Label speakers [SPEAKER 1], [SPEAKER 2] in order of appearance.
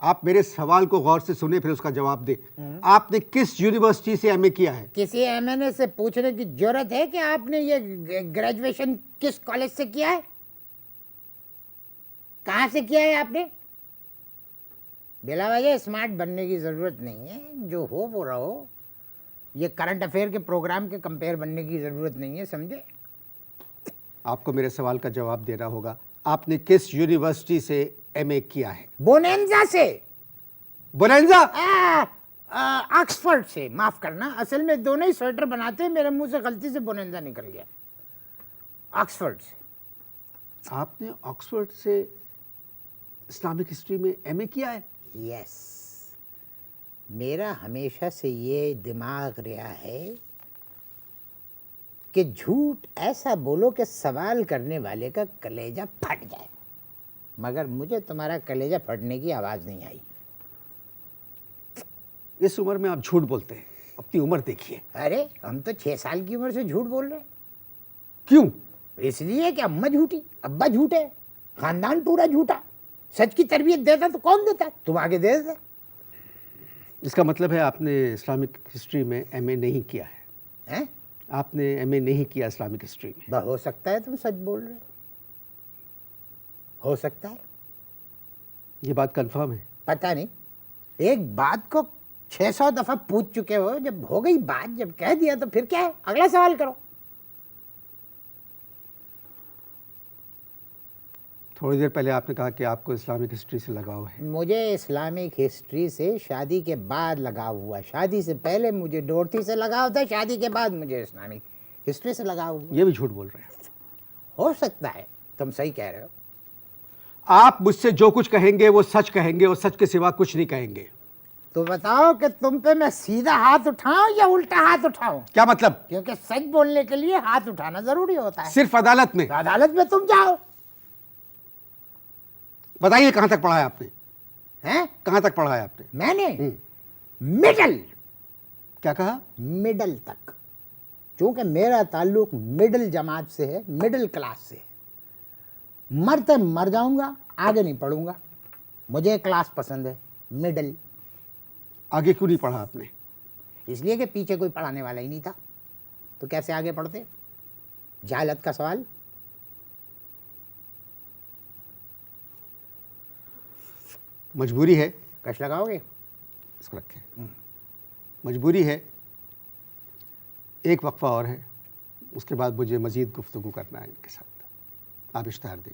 [SPEAKER 1] आप मेरे सवाल को गौर से सुने फिर उसका जवाब दे। आपने किस यूनिवर्सिटी से एमए किया है?
[SPEAKER 2] किसी एमएनए से पूछने की जरूरत है कि आपने ये ग्रेजुएशन किस कॉलेज से किया है? कहाँ से किया है आपने? बिला वजह स्मार्ट बनने की जरूरत नहीं है, जो हो वो रहो। ये करंट अफेयर के प्रोग्राम के कंपेयर बनने की जरूरत नहीं है, समझे?
[SPEAKER 1] आपको मेरे सवाल का जवाब देना होगा। आपने किस यूनिवर्सिटी से एमए किया है?
[SPEAKER 2] बोनेंजा से।
[SPEAKER 1] बोनेंजा?
[SPEAKER 2] ऑक्सफोर्ड से। माफ करना, असल में दोनों ही स्वेटर बनाते हैं, मेरे मुंह से गलती से बोनेंजा निकल गया। ऑक्सफोर्ड से।
[SPEAKER 1] आपने ऑक्सफोर्ड से इस्लामिक हिस्ट्री में एमए किया है?
[SPEAKER 2] यस। मेरा हमेशा से ये दिमाग रहा है कि झूठ ऐसा बोलो कि सवाल करने वाले का कलेजा फट जाए, मगर मुझे तुम्हारा कलेजा फटने की आवाज नहीं आई।
[SPEAKER 1] इस उम्र में आप झूठ बोलते हैं, अपनी उम्र देखिए।
[SPEAKER 2] अरे हम तो 6 साल की उम्र से झूठ बोल रहे हैं।
[SPEAKER 1] क्यों?
[SPEAKER 2] इसलिए कि अम्मा झूठी, अब्बा झूठे, खानदान पूरा झूठा। सच की तरबियत देता तो कौन देता? तुम आगे दे देते।
[SPEAKER 1] इसका मतलब है आपने इस्लामिक हिस्ट्री में एमए नहीं किया है?
[SPEAKER 2] हैं?
[SPEAKER 1] आपने एमए नहीं किया इस्लामिक हिस्ट्री में?
[SPEAKER 2] हो सकता है तुम सच बोल रहे हो सकता है।
[SPEAKER 1] ये बात कंफर्म है?
[SPEAKER 2] पता नहीं, एक बात को 600 दफा पूछ चुके हो, जब हो गई बात, जब कह दिया तो फिर क्या है, अगला सवाल करो।
[SPEAKER 1] थोड़ी देर पहले आपने कहा कि आपको इस्लामिक हिस्ट्री से लगाव है।
[SPEAKER 2] मुझे इस्लामिक हिस्ट्री से शादी के बाद लगाव हुआ। शादी से पहले मुझे डोरथी से लगाव था, शादी के बाद मुझे इस्लामिक हिस्ट्री से लगाव हुआ।
[SPEAKER 1] ये भी झूठ बोल रहे हैं?
[SPEAKER 2] हो सकता है, तुम सही कह रहे हो।
[SPEAKER 1] आप मुझसे जो कुछ कहेंगे वो सच कहेंगे और सच के सिवा कुछ नहीं कहेंगे।
[SPEAKER 2] तो बताओ कि तुम पे मैं सीधा हाथ उठाऊं या उल्टा हाथ उठाऊं?
[SPEAKER 1] क्या मतलब?
[SPEAKER 2] क्योंकि सच बोलने के लिए हाथ उठाना जरूरी होता है।
[SPEAKER 1] सिर्फ अदालत में?
[SPEAKER 2] अदालत में तुम जाओ।
[SPEAKER 1] बताइए कहां तक पढ़ा है आपने?
[SPEAKER 2] हैं?
[SPEAKER 1] कहां तक पढ़ा है आपने?
[SPEAKER 2] मैंने मिडल।
[SPEAKER 1] क्या कहा?
[SPEAKER 2] मिडल तक। क्योंकि मेरा ताल्लुक मिडिल जमात से है, मिडिल क्लास से है। मरते मर जाऊंगा, आगे नहीं पढ़ूंगा। मुझे क्लास पसंद है, मिडिल।
[SPEAKER 1] आगे क्यों नहीं पढ़ा आपने?
[SPEAKER 2] इसलिए कि पीछे कोई पढ़ाने वाला ही नहीं था, तो कैसे आगे पढ़ते? जहालत का सवाल।
[SPEAKER 1] मजबूरी है।
[SPEAKER 2] कश लगाओगे?
[SPEAKER 1] इसको रखें। मजबूरी है। एक वक्फा और है, उसके बाद मुझे मजीद गुफ्तगू करना है इनके साथ। आप इश्तिहार दें।